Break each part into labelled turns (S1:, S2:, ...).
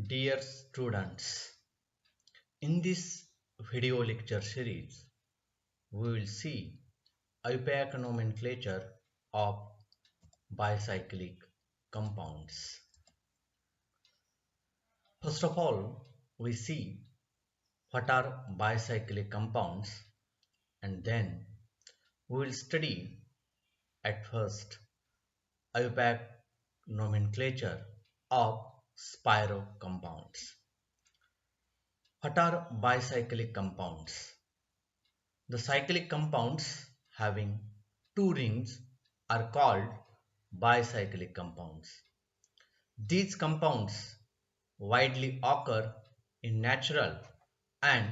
S1: Dear students, in this video lecture series, we will see IUPAC nomenclature of bicyclic compounds. First of all, we see what are bicyclic compounds, and then we will study at first IUPAC nomenclature of spiro compounds. What are bicyclic compounds? The cyclic compounds having two rings are called bicyclic compounds. These compounds widely occur in natural and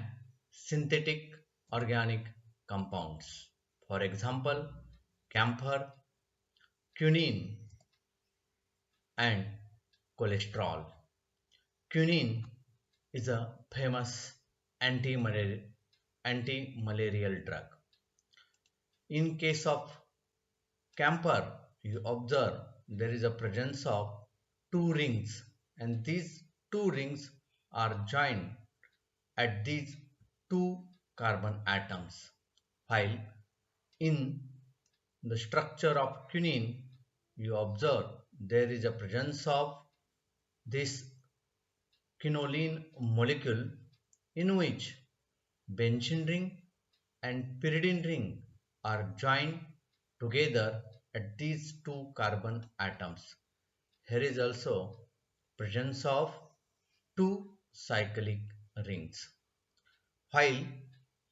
S1: synthetic organic compounds. For example, camphor, quinine, and cholesterol. Quinine is a famous anti-malarial drug. In case of camphor, you observe there is a presence of two rings, and these two rings are joined at these two carbon atoms. While in the structure of quinine, you observe there is a presence of this quinoline molecule in which benzene ring and pyridine ring are joined together at these two carbon atoms. Here is also presence of two cyclic rings. While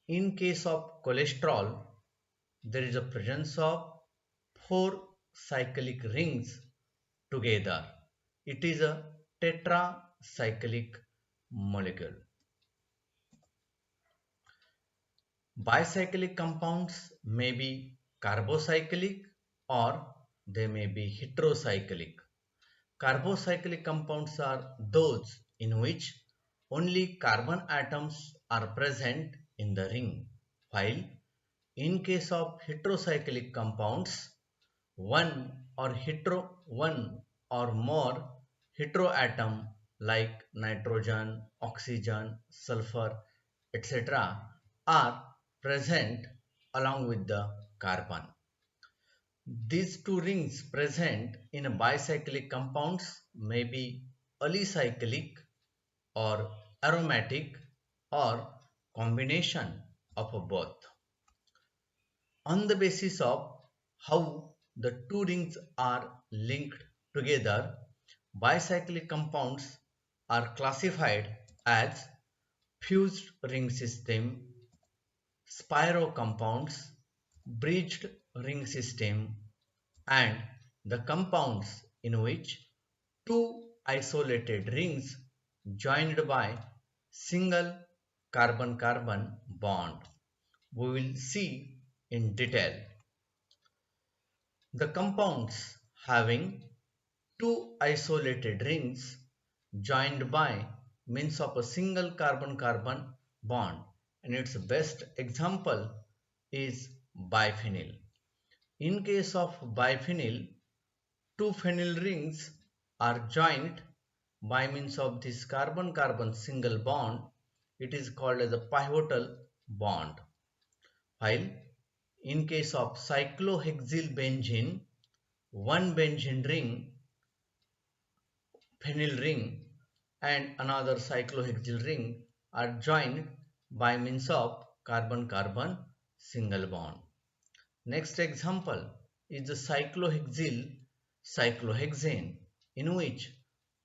S1: in case of cholesterol, there is a presence of four cyclic rings together. It is a tetracyclic molecule. Bicyclic compounds may be carbocyclic or they may be heterocyclic. Carbocyclic compounds are those in which only carbon atoms are present in the ring, while in case of heterocyclic compounds, one or more heteroatom like nitrogen, oxygen, sulfur, etc. are present along with the carbon. These two rings present in bicyclic compounds may be alicyclic or aromatic or combination of both. On the basis of how the two rings are linked together, bicyclic compounds are classified as fused ring system, spiro compounds, bridged ring system, and the compounds in which two isolated rings joined by single carbon-carbon bond. We will see in detail. The compounds having two isolated rings joined by means of a single carbon-carbon bond, and its best example is biphenyl. In case of biphenyl, two phenyl rings are joined by means of this carbon-carbon single bond. It is called as a pivotal bond. While in case of cyclohexylbenzene, one benzene ring, phenyl ring, and another cyclohexyl ring are joined by means of carbon-carbon single bond. Next example is the cyclohexane, in which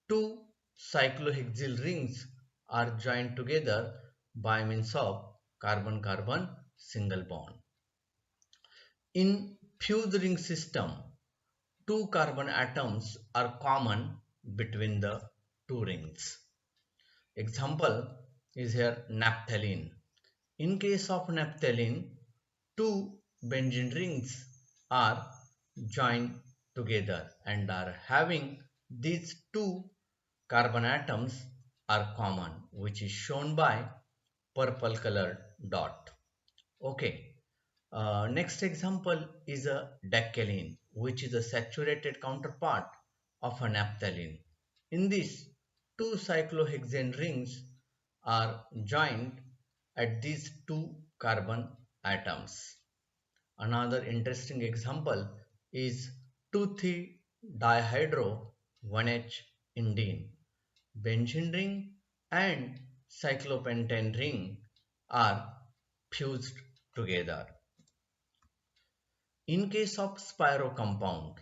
S1: two cyclohexyl rings are joined together by means of carbon-carbon single bond. In fused ring system, two carbon atoms are common between the two rings. Example is here naphthalene. In case of naphthalene, two benzene rings are joined together and are having these two carbon atoms are common, which is shown by purple colored dot. Okay. Next example is a decalene, which is a saturated counterpart of a naphthalene. In this, two cyclohexane rings are joined at these two carbon atoms. Another interesting example is 2,3-dihydro 1H indene. Benzene ring and cyclopentane ring are fused together. In case of spiro compound,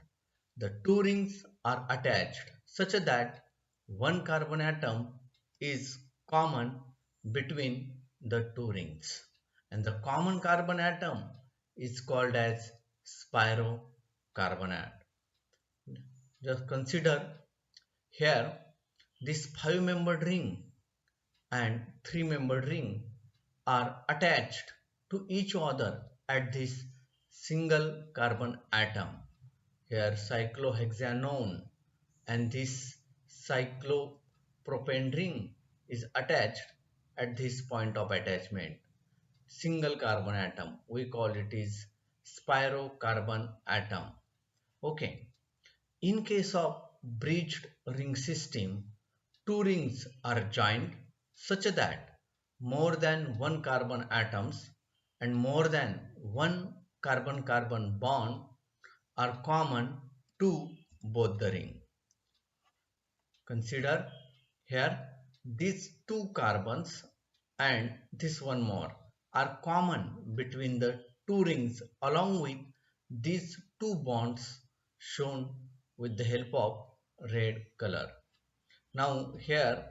S1: the two rings are attached such that one carbon atom is common between the two rings, and the common carbon atom is called as spirocarbonate. Just consider here this five-membered ring and three-membered ring are attached to each other at this single carbon atom. Here cyclohexanone and this cyclopropane ring is attached at this point of attachment. Single carbon atom, we call it is spirocarbon atom. Okay. In case of bridged ring system, two rings are joined such that more than one carbon atoms and more than one carbon-carbon bond are common to both the ring. Consider here these two carbons and this one more are common between the two rings along with these two bonds shown with the help of red color. Now here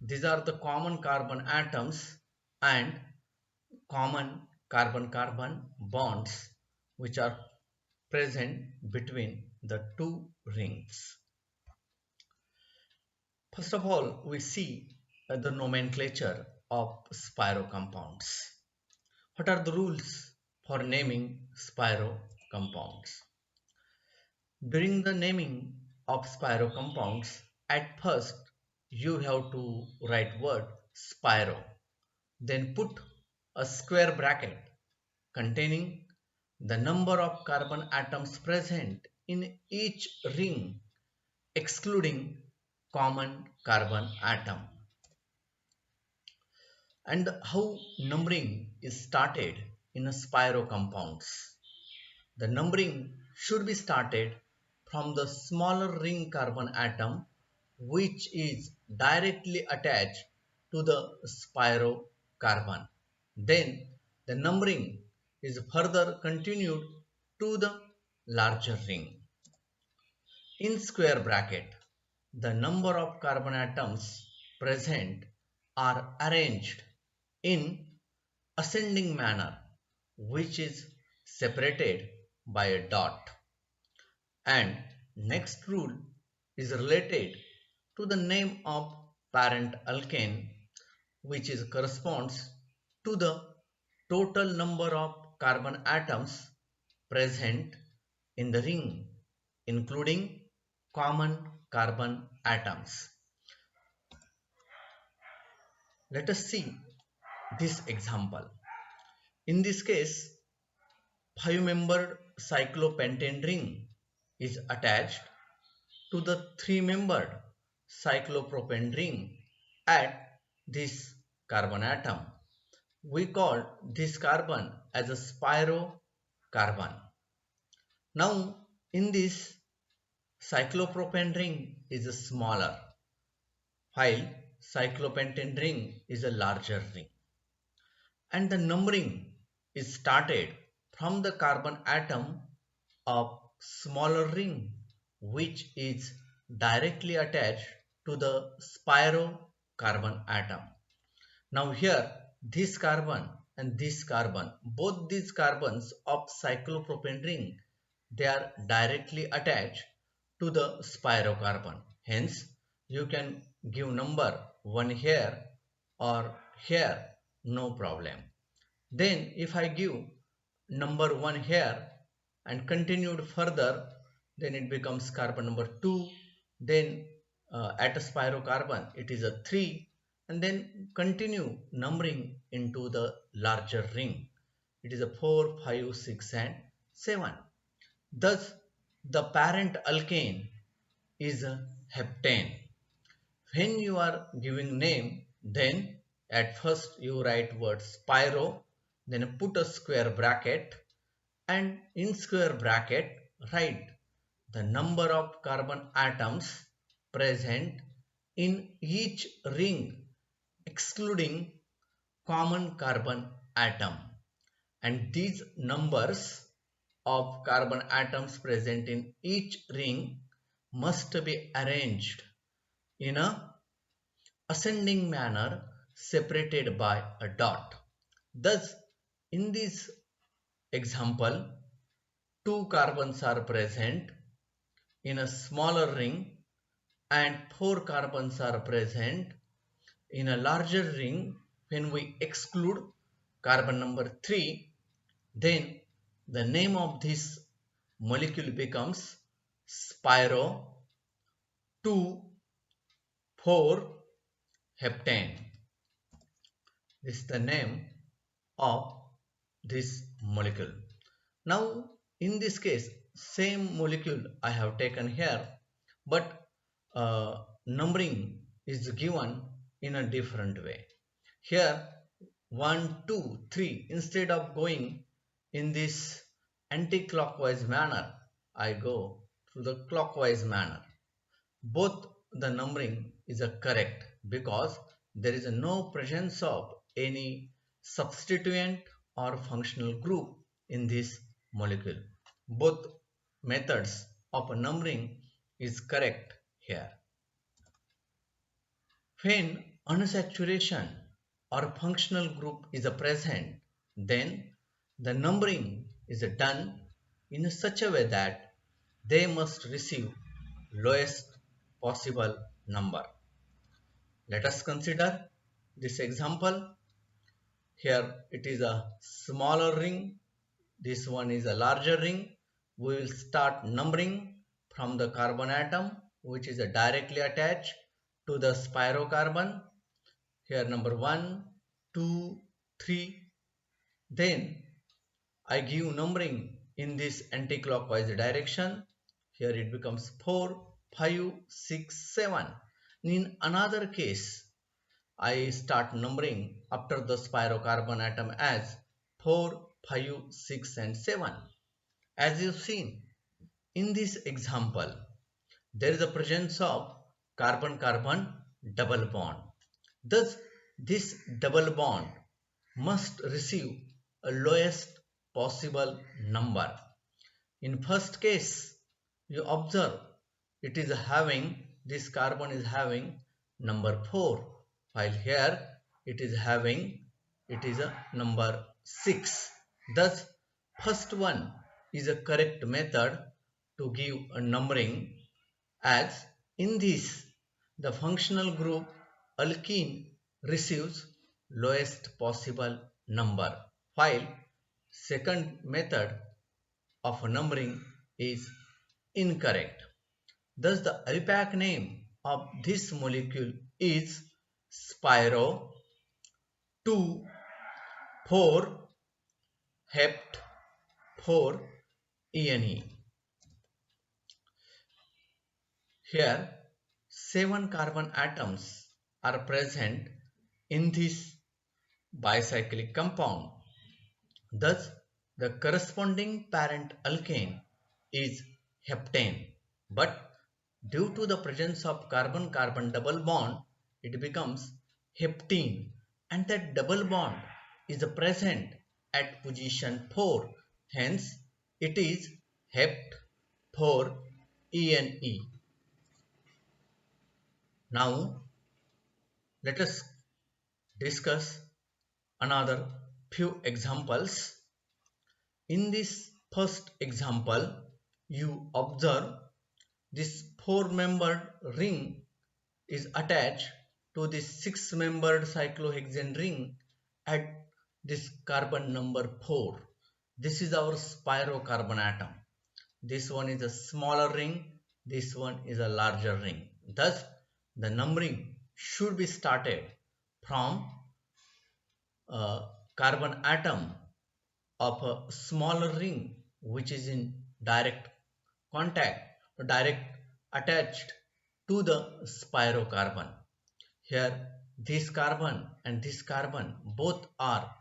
S1: these are the common carbon atoms and common carbon-carbon bonds which are present between the two rings. First of all, we see the nomenclature of spiro compounds. What are the rules for naming spiro compounds? During the naming of spiro compounds, at first you have to write word spiro, then put a square bracket containing the number of carbon atoms present in each ring excluding common carbon atom. And how numbering is started in a spiro compounds. The numbering should be started from the smaller ring carbon atom which is directly attached to the spiro carbon. Then the numbering is further continued to the larger ring. In square bracket, the number of carbon atoms present are arranged in ascending manner which is separated by a dot. And next rule is related to the name of parent alkane which is corresponds to the total number of carbon atoms present in the ring including common carbon atoms. Let us see this example. In this case, five-membered cyclopentane ring is attached to the three-membered cyclopropane ring at this carbon atom. We call this carbon as a spirocarbon. Now, in this cyclopropane ring is smaller, while cyclopentane ring is a larger ring. And the numbering is started from the carbon atom of smaller ring which is directly attached to the spirocarbon atom. Now here this carbon and this carbon, both these carbons of cyclopropane ring, they are directly attached to the spirocarbon. Hence you can give number 1 here or here, no problem. Then if I give number 1 here and continued further, then it becomes carbon number 2, then at a spirocarbon it is a 3, and then continue numbering into the larger ring. It is a 4, 5, 6 and 7. Thus the parent alkane is a heptane. When you are giving name, then at first you write word spiro, then put a square bracket, and in square bracket write the number of carbon atoms present in each ring excluding common carbon atom, and these numbers of carbon atoms present in each ring must be arranged in a ascending manner separated by a dot. Thus, in this example, two carbons are present in a smaller ring and four carbons are present in a larger ring. When we exclude carbon number 3, then the name of this molecule becomes spiro 2,4-heptane. This is the name of this molecule. Now, in this case, same molecule I have taken here, but numbering is given in a different way. Here, 1, 2, 3, instead of going in this anti-clockwise manner, I go through the clockwise manner. Both the numbering is correct because there is no presence of any substituent or functional group in this molecule. Both methods of numbering is correct here. When unsaturation or functional group is present, then the numbering is done in such a way that they must receive lowest possible number. Let us consider this example. Here it is a smaller ring, this one is a larger ring. We will start numbering from the carbon atom which is directly attached to the spirocarbon. Here number 1, 2, 3. Then I give numbering in this anti-clockwise direction. Here it becomes 4, 5, 6, 7. In another case, I start numbering after the spirocarbon atom as 4, 5, 6 and 7. As you've seen in this example, there is a presence of carbon-carbon double bond. Thus, this double bond must receive a lowest possible number. In first case, you observe it is having, this carbon is having number 4, while here it is having, it is a number 6. Thus, first one is a correct method to give a numbering, as in this the functional group alkene receives lowest possible number, while second method of numbering is incorrect. Thus, the IUPAC name of this molecule is spiro 2,4-hept-4-ene. Here, 7 carbon atoms are present in this bicyclic compound. Thus, the corresponding parent alkane is heptane, but due to the presence of carbon-carbon double bond, it becomes heptene, and that double bond is present at position 4. Hence, it is hept-4-ene. Now, let us discuss another few examples. In this first example, you observe this 4-membered ring is attached to this 6-membered cyclohexane ring at this carbon number 4. This is our spirocarbon atom. This one is a smaller ring, this one is a larger ring. Thus, the numbering should be started from a carbon atom of a smaller ring which is in direct contact or direct attached to the spirocarbon. Here, this carbon and this carbon both are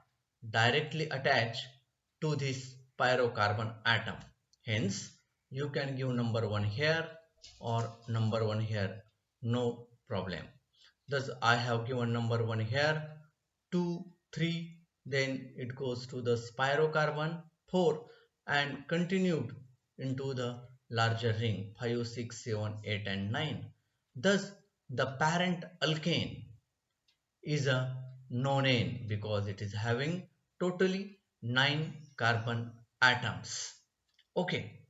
S1: directly attached to this pyrocarbon atom. Hence, you can give number 1 here or number 1 here, no problem. Thus, I have given number 1 here, 2, 3, then it goes to the pyrocarbon, 4, and continued into the larger ring, 5, 6, 7, 8, and 9. Thus, the parent alkane is a nonane because it is having totally 9 carbon atoms. Okay,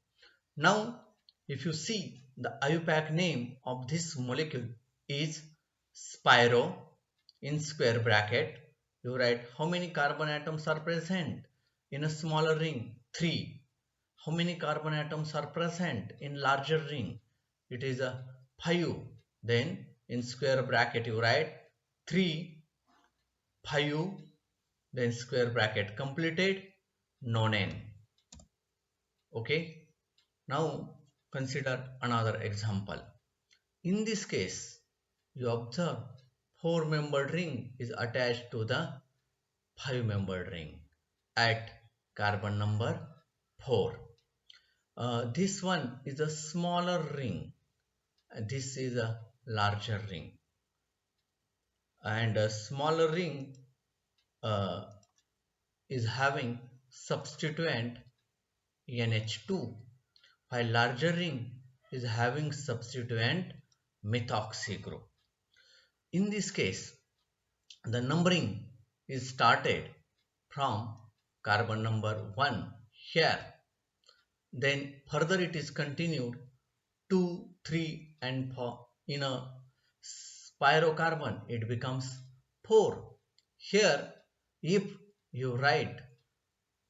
S1: now if you see the IUPAC name of this molecule is Spiro. In square bracket you write how many carbon atoms are present in a smaller ring, 3. How many carbon atoms are present in larger ring? It is a 5. Then in square bracket you write 3, 5, then square bracket completed, nonane. Okay, now consider another example. In this case, you observe 4-membered ring is attached to the 5-membered ring at carbon number 4. This one is a smaller ring and this is a larger ring, and a smaller ring uh, is having substituent NH2, while larger ring is having substituent methoxy group. In this case, the numbering is started from carbon number 1 here. Then further it is continued 2, 3 and 4. In a pyrocarbon it becomes 4. Here if you write,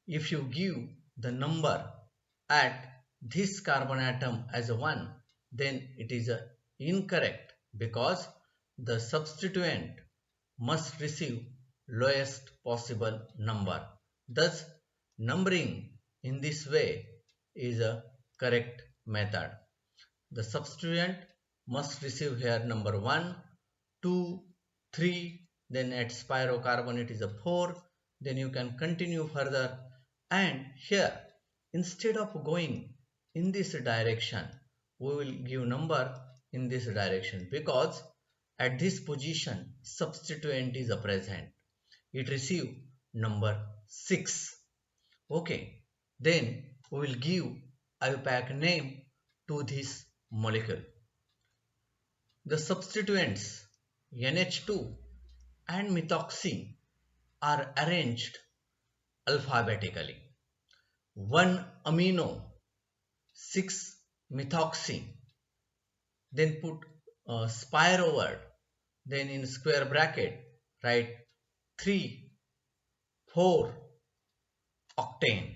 S1: if you give the number at this carbon atom as a 1, then it is incorrect because the substituent must receive lowest possible number. Thus, numbering in this way is a correct method. The substituent must receive here number 1, 2, 3, then at pyrocarbon it is a 4, then you can continue further, and here instead of going in this direction, we will give number in this direction because at this position substituent is present. It receive number 6. Okay, then we will give IUPAC name to this molecule. The substituents NH2 and methoxy are arranged alphabetically. 1 amino, 6 methoxy, then put spiro word, then in square bracket write 3, 4 octane.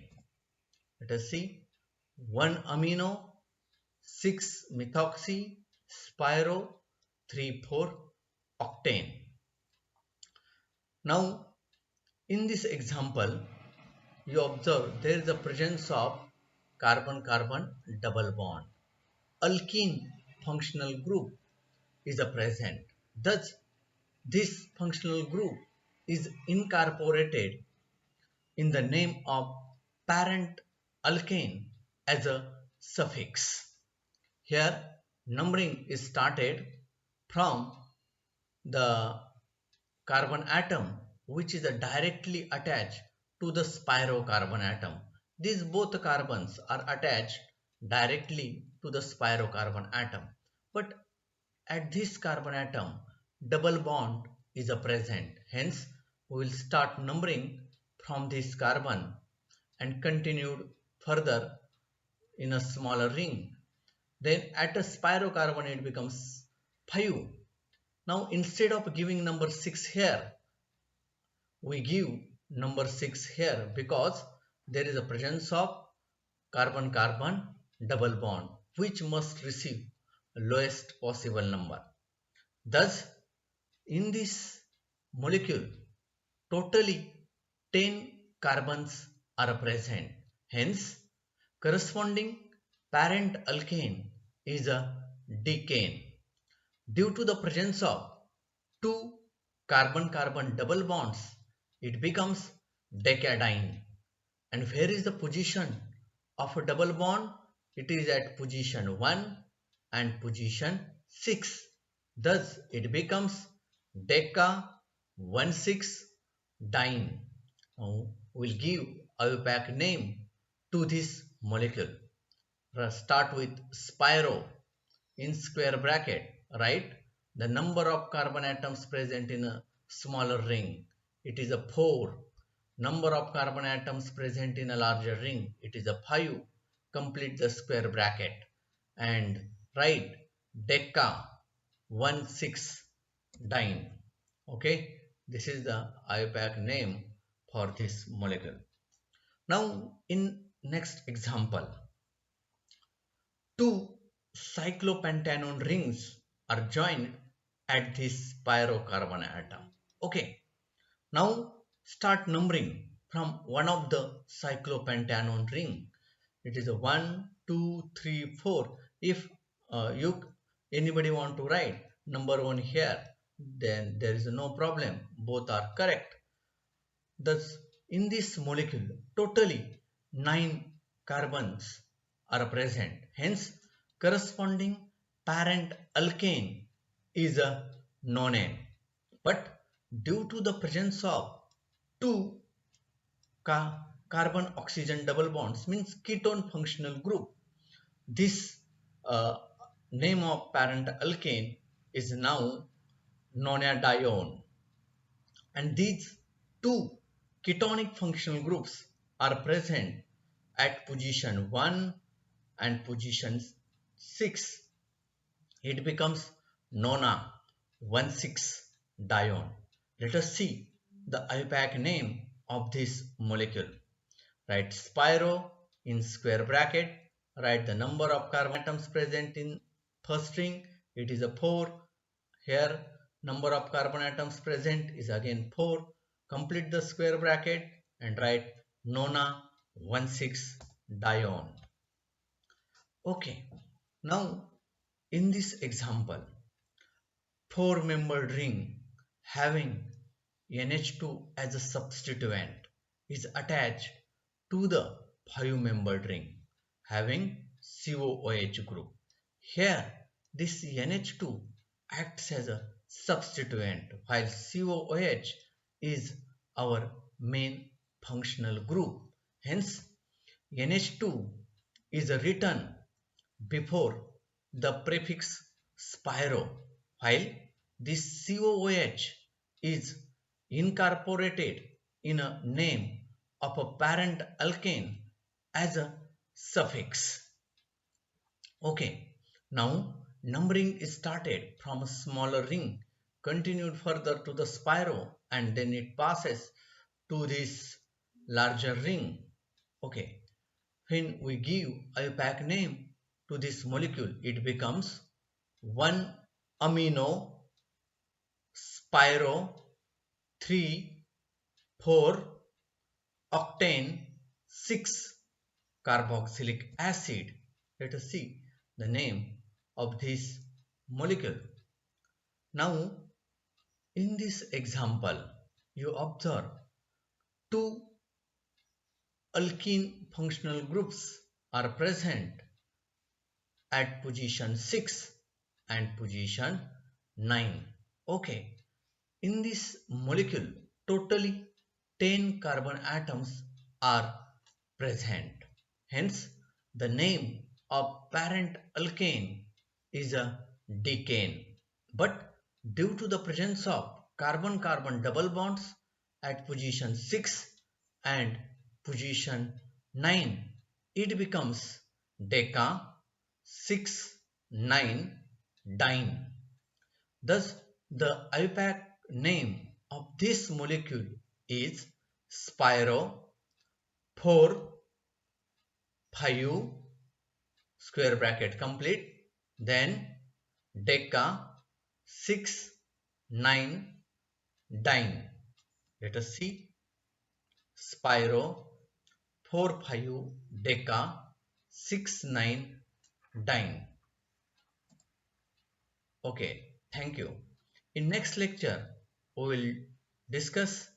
S1: Let us see, 1 amino, 6 methoxy, spiro, 3, 4 octane. Now in this example you observe there is a presence of carbon-carbon double bond. Alkene functional group is present. Thus, this functional group is incorporated in the name of parent alkane as a suffix. Here, numbering is started from the carbon atom which is directly attached to the spirocarbon atom. These both carbons are attached directly to the spirocarbon atom. But at this carbon atom, double bond is present. Hence, we will start numbering from this carbon and continued further in a smaller ring. Then at a spirocarbon it becomes 5. Now instead of giving number 6 here, we give number 6 here because there is a presence of carbon-carbon double bond which must receive lowest possible number. Thus, in this molecule, totally 10 carbons are present. Hence, corresponding parent alkane is a decane. Due to the presence of two carbon-carbon double bonds, it becomes decadiene. And where is the position of a double bond? It is at position 1 and position 6. Thus, it becomes deca 1,6-diene. Now, we'll give a opaque name to this molecule. Start with spiro in square bracket, right? The number of carbon atoms present in a smaller ring, it is a 4. Number of carbon atoms present in a larger ring, it is a 5. Complete the square bracket and write deca 1,6-diene. Okay, this is the IUPAC name for this molecule. Now, in next example, two cyclopentanone rings are joined at this pyrocarbon atom. Okay, now start numbering from one of the cyclopentanone ring. It is a 1, 2, 3, 4. If you anybody want to write number 1 here, then there is no problem. Both are correct. Thus, in this molecule, totally 9 carbons are present. Hence, corresponding parent alkane is a nonane. But due to the presence of two carbon oxygen double bonds, means ketone functional group, this uh, name of parent alkane is now nonadione. And these two ketonic functional groups are present at position 1 and position 6. It becomes nona 1,6-dione. Let us see the IUPAC name of this molecule. Write spiro in square bracket. Write the number of carbon atoms present in first ring. It is a 4. Here number of carbon atoms present is again 4. Complete the square bracket and write nona 1,6-dione. Okay, now in this example, 4-membered ring having NH2 as a substituent is attached to the 5-membered ring having COOH group. Here, this NH2 acts as a substituent while COOH is our main functional group. Hence, NH2 is written before the prefix spiro, while this COOH is incorporated in a name of a parent alkane as a suffix. Okay, now numbering is started from a smaller ring, continued further to the spiro, and then it passes to this larger ring. Okay, when we give a pack name to this molecule, it becomes 1 amino spiro 3 4 octane 6 carboxylic acid. Let us see the name of this molecule. Now, in this example, you observe two alkene functional groups are present at position 6 and position 9. Okay, in this molecule, totally 10 carbon atoms are present. Hence, the name of parent alkane is a decane. But due to the presence of carbon-carbon double bonds at position 6 and position 9, it becomes deca 6,9-diene. Thus, the IUPAC name of this molecule is spiro 4 5 square bracket complete, then deca 6,9-diene. Let us see spiro 4 5 deca 6,9-diene. Okay, thank you. In next lecture, we will discuss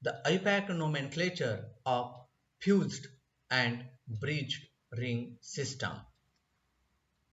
S1: the IPAC nomenclature of fused and bridged ring system.